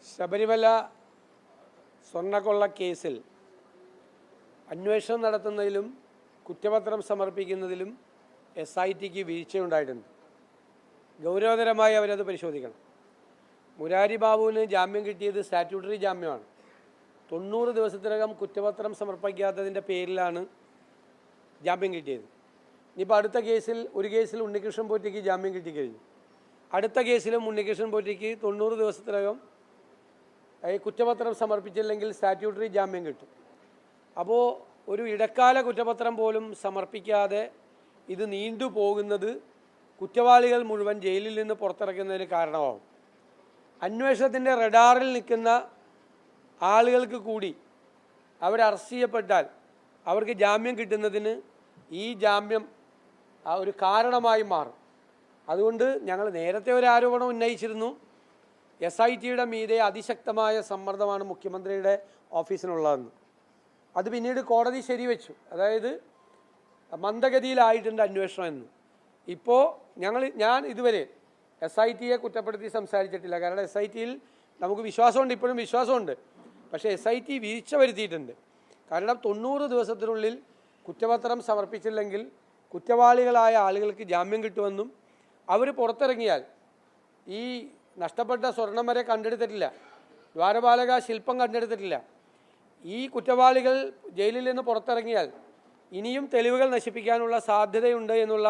ശബരിമല സ്വർണ്ണക്കൊള്ള കേസിൽ അന്വേഷണം നടത്തുന്നതിലും കുറ്റപത്രം സമർപ്പിക്കുന്നതിലും SITക്ക് വീഴ്ചയുണ്ടായിട്ടുണ്ട്. ഗൗരവതരമായി അവരത് പരിശോധിക്കണം. മുരാരി ബാബുവിന് ജാമ്യം കിട്ടിയത് സ്റ്റാറ്റ്യൂട്ടറി ജാമ്യമാണ്. 90 ദിവസത്തിനകം കുറ്റപത്രം സമർപ്പിക്കാത്തതിൻ്റെ പേരിലാണ് ജാമ്യം കിട്ടിയത്. ഇനിയിപ്പോൾ അടുത്ത കേസിൽ ഒരു കേസിൽ ഉണ്ണികൃഷ്ണൻ പോറ്റിക്ക് ജാമ്യം കിട്ടിക്കഴിഞ്ഞു. അടുത്ത കേസിലും ഉണ്ണികൃഷ്ണൻ പോറ്റിക്ക് 90 ദിവസത്തിനകം കുറ്റപത്രം സമർപ്പിച്ചില്ലെങ്കിൽ സ്റ്റാറ്റ്യൂട്ടറി ജാമ്യം കിട്ടും. അപ്പോൾ ഒരു ഇടക്കാല കുറ്റപത്രം പോലും സമർപ്പിക്കാതെ ഇത് നീണ്ടുപോകുന്നത് കുറ്റവാളികൾ മുഴുവൻ ജയിലിൽ നിന്ന് പുറത്തിറക്കുന്നതിന് കാരണമാകും. അന്വേഷണത്തിൻ്റെ റഡാറിൽ നിൽക്കുന്ന ആളുകൾക്ക് കൂടി അവർ അറസ്റ്റ് ചെയ്യപ്പെട്ടാൽ അവർക്ക് ജാമ്യം കിട്ടുന്നതിന് ഈ ജാമ്യം ഒരു കാരണമായി മാറും. അതുകൊണ്ട് ഞങ്ങൾ നേരത്തെ ഒരു ആരോപണം ഉന്നയിച്ചിരുന്നു. SITയുടെ മീതെ അതിശക്തമായ സമ്മർദ്ദമാണ് മുഖ്യമന്ത്രിയുടെ ഓഫീസിനുള്ളതെന്ന്. അത് പിന്നീട് കോടതി ശരിവെച്ചു. അതായത് മന്ദഗതിയിലായിട്ടുണ്ട് അന്വേഷണം എന്ന്. ഇപ്പോൾ ഞാൻ ഇതുവരെ SITയെ കുറ്റപ്പെടുത്തി സംസാരിച്ചിട്ടില്ല. കാരണം SITയിൽ നമുക്ക് വിശ്വാസമുണ്ട്, ഇപ്പോഴും വിശ്വാസമുണ്ട്. പക്ഷേ SIT വീഴ്ച വരുത്തിയിട്ടുണ്ട്. കാരണം 90 ദിവസത്തിനുള്ളിൽ കുറ്റപത്രം സമർപ്പിച്ചില്ലെങ്കിൽ കുറ്റവാളികളായ ആളുകൾക്ക് ജാമ്യം കിട്ടുമെന്നും അവർ പുറത്തിറങ്ങിയാൽ ഈ നഷ്ടപ്പെട്ട സ്വർണം വരെ കണ്ടെടുത്തിട്ടില്ല, ദ്വാരപാലക ശില്പം കണ്ടെടുത്തിട്ടില്ല. ഈ കുറ്റവാളികൾ ജയിലിൽ നിന്ന് പുറത്തിറങ്ങിയാൽ ഇനിയും തെളിവുകൾ നശിപ്പിക്കാനുള്ള സാധ്യതയുണ്ട് എന്നുള്ള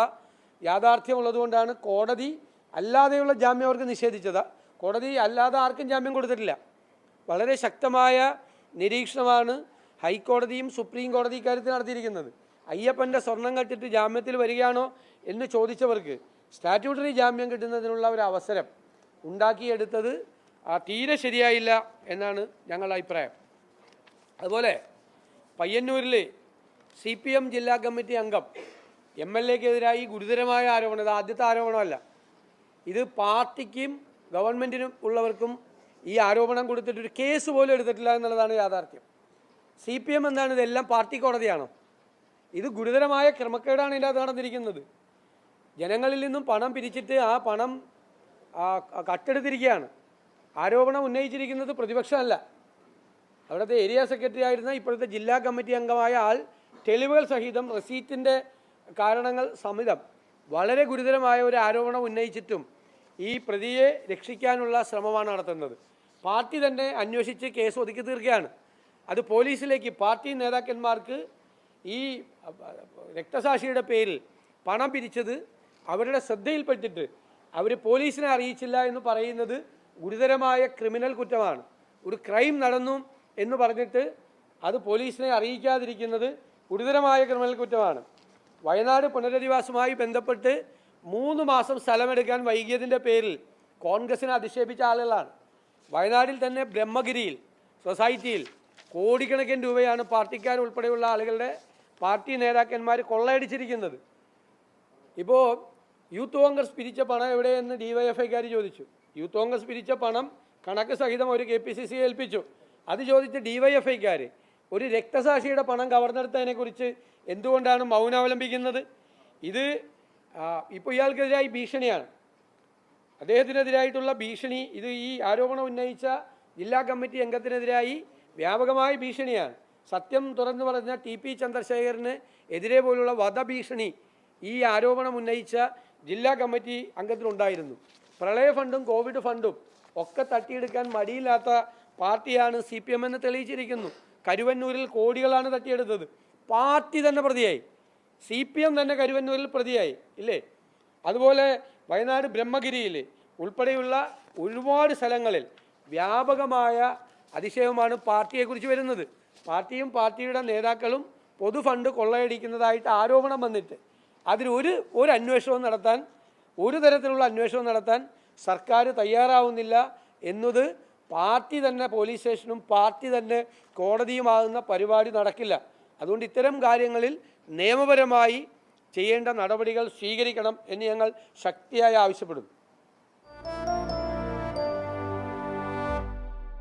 യാഥാർത്ഥ്യമുള്ളതുകൊണ്ടാണ് കോടതി അല്ലാതെയുള്ള ജാമ്യം അവർക്ക് നിഷേധിച്ചത്. കോടതി അല്ലാതെ ആർക്കും ജാമ്യം കൊടുത്തിട്ടില്ല. വളരെ ശക്തമായ നിരീക്ഷണമാണ് ഹൈക്കോടതിയും സുപ്രീം കോടതി ഇക്കാര്യത്തിൽ നടത്തിയിരിക്കുന്നത്. അയ്യപ്പൻ്റെ സ്വർണം കട്ടിട്ട് ജാമ്യത്തിൽ വരികയാണോ എന്ന് ചോദിച്ചവർക്ക് സ്റ്റാറ്റ്യൂട്ടറി ജാമ്യം കിട്ടുന്നതിനുള്ള ഒരു അവസരം ഉണ്ടാക്കിയെടുത്തത് തീരെ ശരിയായില്ല എന്നാണ് ഞങ്ങളുടെ അഭിപ്രായം. അതുപോലെ പയ്യന്നൂരിൽ CPM ജില്ലാ കമ്മിറ്റി അംഗം MLAക്കെതിരായി ഗുരുതരമായ ആരോപണം. ഇത് ആദ്യത്തെ ആരോപണമല്ല. ഇത് പാർട്ടിക്കും ഗവൺമെൻറ്റിനും ഉള്ളവർക്കും ഈ ആരോപണം കൊടുത്തിട്ടൊരു കേസ് പോലും എടുത്തിട്ടില്ല എന്നുള്ളതാണ് യാഥാർത്ഥ്യം. CPM എന്താണ്? ഇതെല്ലാം പാർട്ടി കോടതിയാണോ? ഇത് ഗുരുതരമായ ക്രമക്കേടാണ് ഇതിനകത്ത് നടന്നിരിക്കുന്നത്. ജനങ്ങളിൽ നിന്നും പണം പിരിച്ചിട്ട് ആ പണം കട്ടെടുത്തിരിക്കുകയാണ്. ആരോപണം ഉന്നയിച്ചിരിക്കുന്നത് പ്രതിപക്ഷമല്ല, അവിടുത്തെ ഏരിയ സെക്രട്ടറി ആയിരുന്ന ഇപ്പോഴത്തെ ജില്ലാ കമ്മിറ്റി അംഗമായ ആൾ തെളിവുകൾ സഹിതം റെസീറ്റിൻ്റെ കാരണങ്ങൾ സമിതം വളരെ ഗുരുതരമായ ഒരു ആരോപണം ഉന്നയിച്ചിട്ടും ഈ പ്രതിയെ രക്ഷിക്കാനുള്ള ശ്രമമാണ് നടത്തുന്നത്. പാർട്ടി തന്നെ അന്വേഷിച്ച് കേസ് ഒതുക്കി തീർക്കുകയാണ്. അത് പോലീസിലേക്ക് പാർട്ടി നേതാക്കന്മാർക്ക് ഈ രക്തസാക്ഷിയുടെ പേരിൽ പണം പിരിച്ചത് അവരുടെ ശ്രദ്ധയിൽപ്പെട്ടിട്ട് അവർ പോലീസിനെ അറിയിച്ചില്ല എന്ന് പറയുന്നത് ഗുരുതരമായ ക്രിമിനൽ കുറ്റമാണ്. ഒരു ക്രൈം നടന്നു എന്ന് പറഞ്ഞിട്ട് അത് പോലീസിനെ അറിയിക്കാതിരിക്കുന്നത് ഗുരുതരമായ ക്രിമിനൽ കുറ്റമാണ്. വയനാട് പുനരധിവാസവുമായി ബന്ധപ്പെട്ട് 3 മാസം സ്ഥലമെടുക്കാൻ വൈകിയതിൻ്റെ പേരിൽ കോൺഗ്രസിനെ അധിക്ഷേപിച്ച ആളുകളാണ്. വയനാട്ടിൽ തന്നെ ബ്രഹ്മഗിരിയിൽ സൊസൈറ്റിയിൽ കോടിക്കണക്കിന് രൂപയാണ് പാർട്ടിക്കാരുൾപ്പെടെയുള്ള ആളുകളുടെ പാർട്ടി നേതാക്കന്മാർ കൊള്ളയടിച്ചിരിക്കുന്നത്. ഇപ്പോൾ യൂത്ത് കോൺഗ്രസ് പിരിച്ച പണം എവിടെയെന്ന് DYFIക്കാർ ചോദിച്ചു. യൂത്ത് കോൺഗ്രസ് പിരിച്ച പണം കണക്ക് സഹിതം ഒരു KPCC ഏൽപ്പിച്ചു. അത് ചോദിച്ച് DYFIക്കാർ ഒരു രക്തസാക്ഷിയുടെ പണം കവർന്നെടുത്തതിനെക്കുറിച്ച് എന്തുകൊണ്ടാണ് മൗനം അവലംബിക്കുന്നത്? ഇത് ഇപ്പോൾ ഇയാൾക്കെതിരായി ഭീഷണിയാണ്, അദ്ദേഹത്തിനെതിരായിട്ടുള്ള ഭീഷണി. ഇത് ഈ ആരോപണം ഉന്നയിച്ച ജില്ലാ കമ്മിറ്റി അംഗത്തിനെതിരായി വ്യാപകമായ ഭീഷണിയാണ്. സത്യം തുറന്നു പറഞ്ഞ TP ചന്ദ്രശേഖരന് എതിരെ പോലുള്ള വധഭീഷണി ഈ ആരോപണം ഉന്നയിച്ച ജില്ലാ കമ്മിറ്റി അംഗത്തിനുണ്ടായിരുന്നു. പ്രളയ ഫണ്ടും കോവിഡ് ഫണ്ടും ഒക്കെ തട്ടിയെടുക്കാൻ മടിയില്ലാത്ത പാർട്ടിയാണ് CPM എന്ന് തെളിയിച്ചിരിക്കുന്നു. കരുവന്നൂരിൽ കോടികളാണ് തട്ടിയെടുത്തത്. പാർട്ടി തന്നെ പ്രതിയായി, CPM തന്നെ കരുവന്നൂരിൽ പ്രതിയായി ഇല്ലേ? അതുപോലെ വയനാട് ബ്രഹ്മഗിരിയിൽ ഉൾപ്പെടെയുള്ള ഒരുപാട് സ്ഥലങ്ങളിൽ വ്യാപകമായ അധിക്ഷേപമാണ് പാർട്ടിയെക്കുറിച്ച് വരുന്നത്. പാർട്ടിയും പാർട്ടിയുടെ നേതാക്കളും പൊതു ഫണ്ട് കൊള്ളയടിക്കുന്നതായിട്ട് ആരോപണം വന്നിട്ട് അതിന് ഒരു അന്വേഷണവും നടത്താൻ, ഒരു തരത്തിലുള്ള അന്വേഷണം നടത്താൻ സർക്കാർ തയ്യാറാവുന്നില്ല എന്നത് പാർട്ടി തന്നെ പോലീസ് സ്റ്റേഷനും പാർട്ടി തന്നെ കോടതിയുമാകുന്ന പരിപാടി നടക്കില്ല. അതുകൊണ്ട് ഇത്തരം കാര്യങ്ങളിൽ നിയമപരമായി ചെയ്യേണ്ട നടപടികൾ സ്വീകരിക്കണം എന്ന് ഞങ്ങൾ ശക്തിയായി ആവശ്യപ്പെടുന്നു.